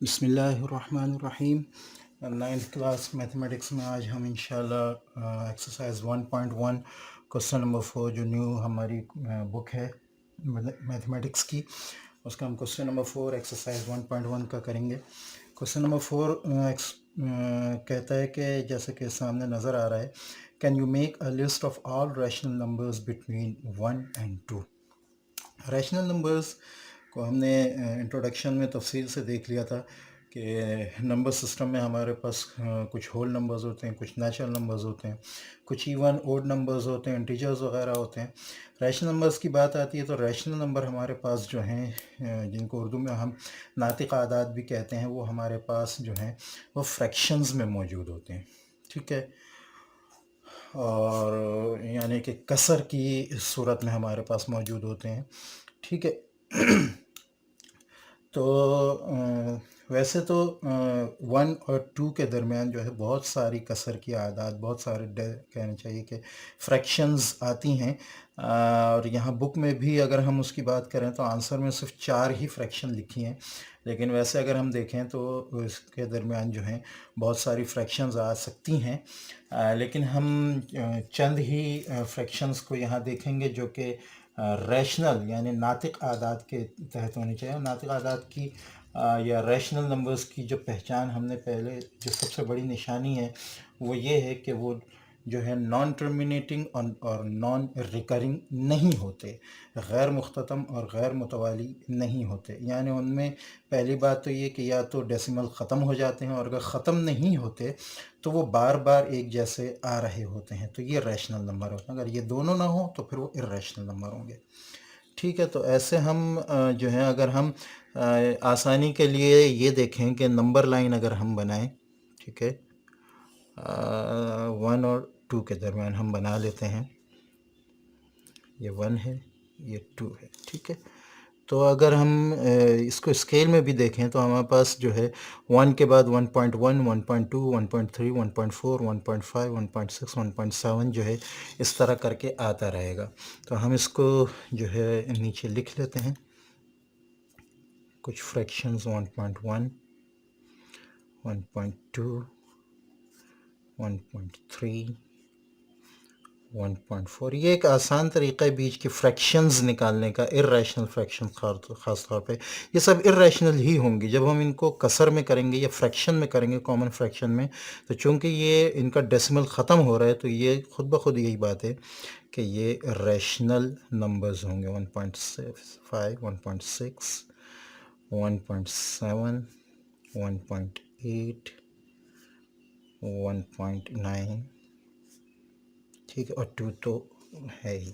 बिस्मिल्लाहिर्रहमानिर्रहीम। 9th class mathematics में आज हम इंशाल्लाह एक्सरसाइज 1.1 क्वेश्चन नंबर 4 जो न्यू हमारी बुक है मैथमेटिक्स की, उसका हम क्वेश्चन नंबर 4 एक्सरसाइज 1.1 का करेंगे। क्वेश्चन नंबर 4 कहता है कि जैसे कि सामने नज़र आ रहा है, can you make a list of all rational numbers between 1 and 2। Rational numbers को हमने इंट्रोडक्शन में तफसील से देख लिया था कि नंबर सिस्टम में हमारे पास कुछ होल नंबर्स होते हैं, कुछ नेचुरल नंबर्स होते हैं, कुछ इवन ओड नंबर्स होते हैं, इंटीजर्स वगैरह होते हैं। रैशनल नंबर्स की बात आती है तो रैशनल नंबर हमारे पास जो हैं, जिनको उर्दू में हम नातिक आदाद भी कहते हैं, वो हमारे पास जो हैं वो फ्रैक्शंस में मौजूद होते हैं। ठीक है, और यानी कि कसर की सूरत में हमारे पास मौजूद होते हैं। ठीक है, तो वैसे तो 1 और 2 के दरमियान जो है बहुत सारी कसर की आदात, बहुत सारे कहना चाहिए कि फ्रैक्शंस आती हैं। और यहाँ बुक में भी अगर हम उसकी बात करें तो आंसर में सिर्फ 4 ही फ्रैक्शन लिखी हैं, लेकिन वैसे अगर हम देखें तो इसके दरमियान जो हैं बहुत सारी फ्रैक्शंस आ सकती हैं। लेकिन हम चंद ही फ्रैक्शंस को यहाँ देखेंगे जो कि रैशनल यानी नातिक आदाद के तहत होनी चाहिए। नातिक आदाद की या रैशनल नंबर्स की जो पहचान हमने पहले, जो सबसे बड़ी निशानी है वो ये है कि वो जो है नॉन टर्मिनेटिंग और नॉन रिकरिंग नहीं होते, गैर मुख्ततम और गैर मुतवाली नहीं होते। यानी उनमें पहली बात तो ये कि या तो डेसिमल ख़त्म हो जाते हैं, और अगर ख़त्म नहीं होते तो वो बार बार एक जैसे आ रहे होते हैं, तो ये रैशनल नंबर होते हैं। अगर ये दोनों ना हो तो फिर वो इर्रेशनल नंबर होंगे। ठीक है, तो ऐसे हम जो है अगर हम आसानी के लिए ये देखें कि नंबर लाइन अगर हम बनाएं, ठीक है, 1 और 2 के दरमियान हम बना लेते हैं। ये 1 है, ये 2 है। ठीक है, तो अगर हम इसको स्केल में भी देखें तो हमारे पास जो है 1 के बाद 1.1, 1.2, 1.3, 1.4, 1.5, 1.6, 1.7 जो है इस तरह करके आता रहेगा। तो हम इसको जो है नीचे लिख लेते हैं। कुछ फ्रैक्शंस 1.1, 1.2, 1.3, 1.4। ये एक आसान तरीक़ा है बीच की फ्रैक्शंस निकालने का, इर्रेशनल फ्रैक्शन ख़ास तौर पे ये सब इर्रेशनल ही होंगी जब हम इनको कसर में करेंगे या फ्रैक्शन में करेंगे, कॉमन फ्रैक्शन में। तो चूंकि ये इनका डेसिमल ख़त्म हो रहा है तो ये खुद ब खुद यही बात है कि ये रैशनल नंबर्स होंगे। 1.5, 1.6, 1.7, 1.8, 1.9। ठीक है, और 2 तो है ही।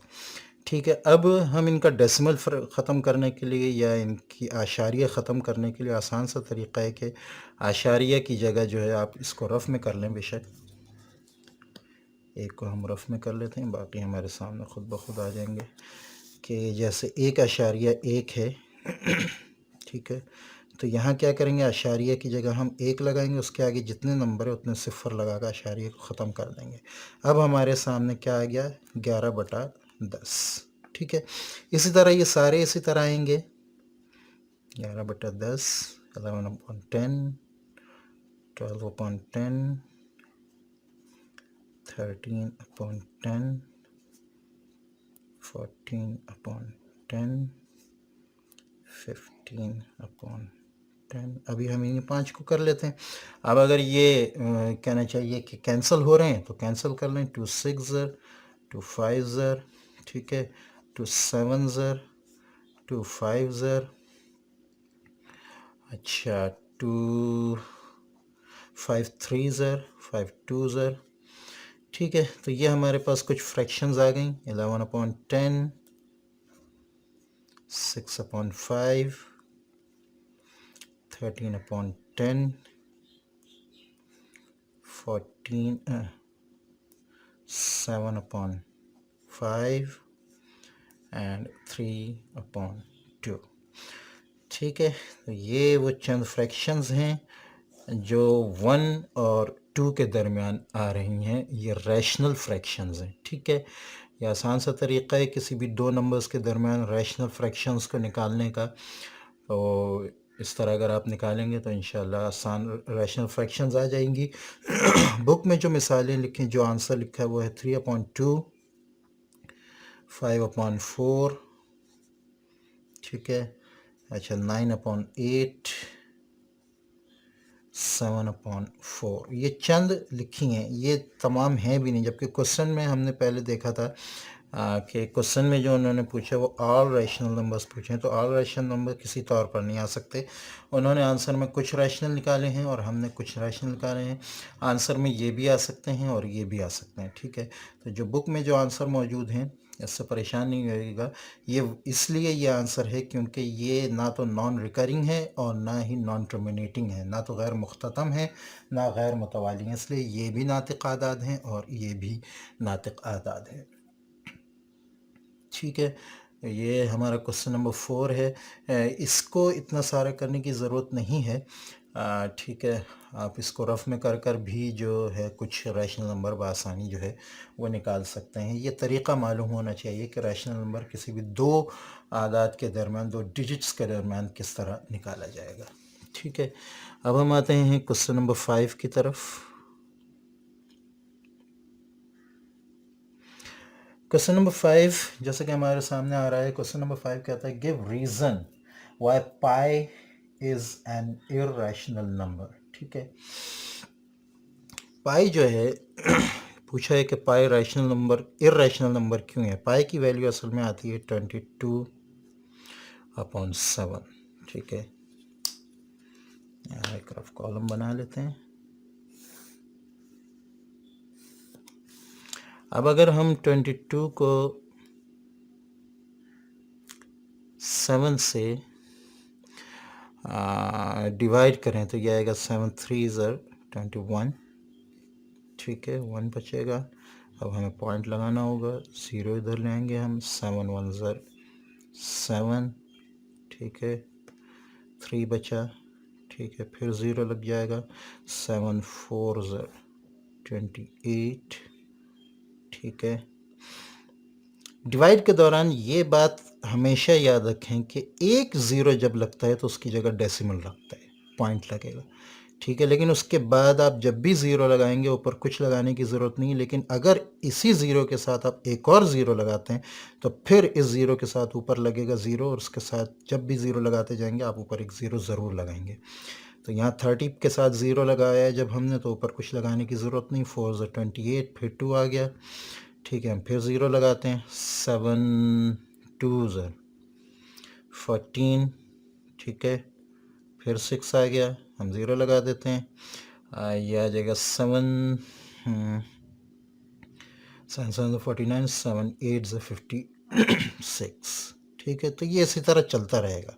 ठीक है, अब हम इनका डेसिमल ख़त्म करने के लिए या इनकी आशारिया ख़त्म करने के लिए आसान सा तरीक़ा है कि आशारिया की जगह जो है आप इसको रफ़ में कर लें। बेशक एक को हम रफ़ में कर लेते हैं, बाकी हमारे सामने ख़ुद ब खुद आ जाएंगे। कि जैसे 1.1 है ठीक है, तो यहाँ क्या करेंगे, आशारिया की जगह हम 1 लगाएंगे, उसके आगे जितने नंबर है उतने सिफ़र लगा कर आशारिया को ख़त्म कर देंगे। अब हमारे सामने क्या आ गया, 11/10। ठीक है, इसी तरह ये सारे इसी तरह आएंगे। 11/10, 11/10, 12/10, 13/10, 14/10, 15/10। अभी हम इन्हीं 5 को कर लेते हैं। अब अगर ये कहना चाहिए कि कैंसिल हो रहे हैं तो कैंसिल कर लें। 2 6 2 5, ठीक है, 2 7, 2 5, अच्छा 2 5 3, 5 2। ठीक है, तो ये हमारे पास कुछ फ्रैक्शंस आ गई। 11/10, 6/5, 13/10, 7/5 एंड 3/2। ठीक है, तो ये वो चंद फ्रैक्शंस हैं जो 1 और 2 के दरमियान आ रही हैं। ये रैशनल फ्रैक्शंस हैं। ठीक है, ये आसान सा तरीक़ा है किसी भी दो नंबर्स के दरमियान रैशनल फ्रैक्शंस को निकालने का। तो इस तरह अगर आप निकालेंगे तो इंशाल्लाह आसान रैशनल फ्रैक्शंस आ जाएंगी। बुक में जो मिसालें लिखी, जो आंसर लिखा है वो है 3/2, 5/4, ठीक है, अच्छा 9/8, 7/4, ये चंद लिखी हैं, ये तमाम हैं भी नहीं। जबकि क्वेश्चन में हमने पहले देखा था कि क्वेश्चन में जो उन्होंने पूछा वो ऑल रैशनल नंबर्स पूछे हैं, तो ऑल रैशनल नंबर किसी तौर पर नहीं आ सकते। उन्होंने आंसर में कुछ रैशनल निकाले हैं और हमने कुछ रैशनल निकाले हैं। आंसर में ये भी आ सकते हैं और ये भी आ सकते हैं, ठीक है। तो जो बुक में जो आंसर मौजूद हैं, इससे परेशान नहीं होइएगा। ये इसलिए ये आंसर है क्योंकि ये ना तो नॉन रिकरिंग है और ना ही नॉन टर्मिनेटिंग है, ना तो गैर मुख्ततम है ना गैर मुतवाली है, इसलिए ये भी नातिक आदाद हैं और ये भी नातिक आदाद हैं, ठीक है। ये हमारा क्वेश्चन नंबर 4 है। इसको इतना सारा करने की ज़रूरत नहीं है, ठीक है। आप इसको रफ में कर कर भी जो है कुछ रैशनल नंबर बआसानी जो है वो निकाल सकते हैं। ये तरीक़ा मालूम होना चाहिए कि रैशनल नंबर किसी भी दो आदाद के दरमियान, दो डिजिट्स के दरमियान किस तरह निकाला जाएगा, ठीक है। अब हम आते हैं क्वेश्चन नंबर 5 की तरफ। क्वेश्चन नंबर 5 जैसे कि हमारे सामने आ रहा है, क्वेश्चन नंबर 5 कहता है give reason why pi is an irrational number, ठीक है। पाई जो है पूछा है कि पाई रैशनल नंबर, इर्रेशनल नंबर क्यों है। पाई की वैल्यू असल में आती है 22/7, ठीक है। यहाँ एक रफ कॉलम बना लेते हैं। अब अगर हम 22 को 7 से डिवाइड करें तो यह आएगा 7 3 21, ठीक है, 1 बचेगा। अब हमें पॉइंट लगाना होगा, 0 इधर लेंगे हम, 7 1 7, ठीक है, 3 बचा, ठीक है, फिर 0 लग जाएगा, 7 4 28, ठीक है। डिवाइड के दौरान ये बात हमेशा याद रखें कि एक ज़ीरो जब लगता है तो उसकी जगह डेसिमल लगता है, पॉइंट लगेगा, ठीक है। लेकिन उसके बाद आप जब भी ज़ीरो लगाएंगे ऊपर कुछ लगाने की ज़रूरत नहीं, लेकिन अगर इसी ज़ीरो के साथ आप एक और ज़ीरो लगाते हैं तो फिर इस ज़ीरो के साथ ऊपर लगेगा ज़ीरो, और उसके साथ जब भी ज़ीरो लगाते जाएंगे आप ऊपर एक ज़ीरो ज़रूर लगाएंगे। तो यहाँ 30 के साथ ज़ीरो लगाया है जब हमने, तो ऊपर कुछ लगाने की ज़रूरत नहीं, 4 28, फिर 2 आ गया, ठीक है। हम फिर ज़ीरो लगाते हैं, 7 2 14, ठीक है, फिर 6 आ गया, हम ज़ीरो लगा देते हैं, ये आ जाएगा 7 7 49, 7 8 56, ठीक है। तो ये इसी तरह चलता रहेगा,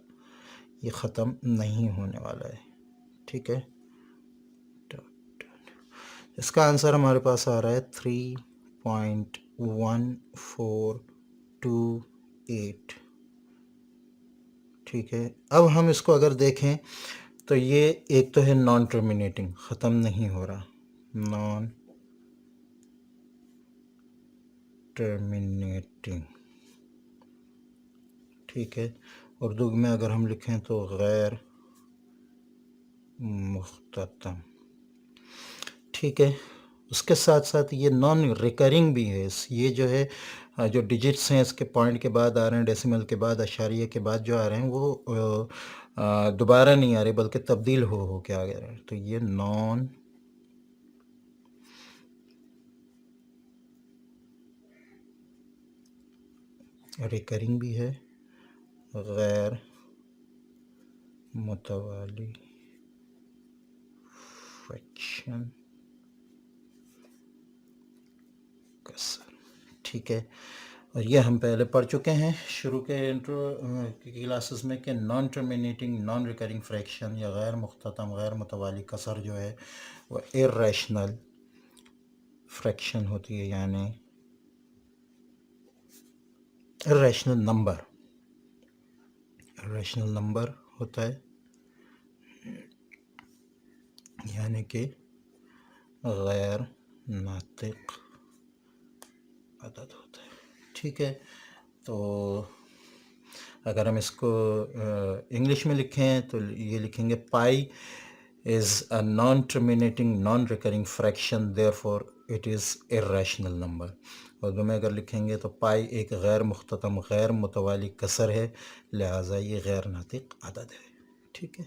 ये ख़त्म नहीं होने वाला है, ठीक है। इसका आंसर हमारे पास आ रहा है 3.1428, ठीक है। अब हम इसको अगर देखें तो ये एक तो है नॉन टर्मिनेटिंग, ख़त्म नहीं हो रहा, नॉन टर्मिनेटिंग, ठीक है। उर्दू में अगर हम लिखें तो गैर मुख्ततम, ठीक है। उसके साथ साथ ये नॉन रिकरिंग भी है। ये जो है जो डिजिट्स हैं इसके पॉइंट के बाद आ रहे हैं, डेसिमल के बाद, अशारिया के बाद जो आ रहे हैं वो दोबारा नहीं आ रहे बल्कि तब्दील हो के आ गए हैं। तो ये नॉन रिकरिंग भी है, गैर मुतवाली फ्रैक्शन कसर, ठीक है। और ये हम पहले पढ़ चुके हैं शुरू के इंट्रो की क्लासेस में कि non terminating, non recurring fraction या गैर मुख्ततम, गैर मुतवाली कसर जो है वो इर्रेशनल फ्रैक्शन होती है, यानी इर्रेशनल नंबर, इर्रेशनल नंबर होता है, यानी कि गैर नातिक अदद होता है, ठीक है। तो अगर हम इसको इंग्लिश में लिखें तो ये लिखेंगे पाई is a non-terminating non-recurring fraction, therefore it is irrational number। Urdu में अगर लिखेंगे तो पाई एक गैर मुख्ततम गैर मुतवाली कसर है, लिहाजा ये गैर नातिक अदद है। ठीक है।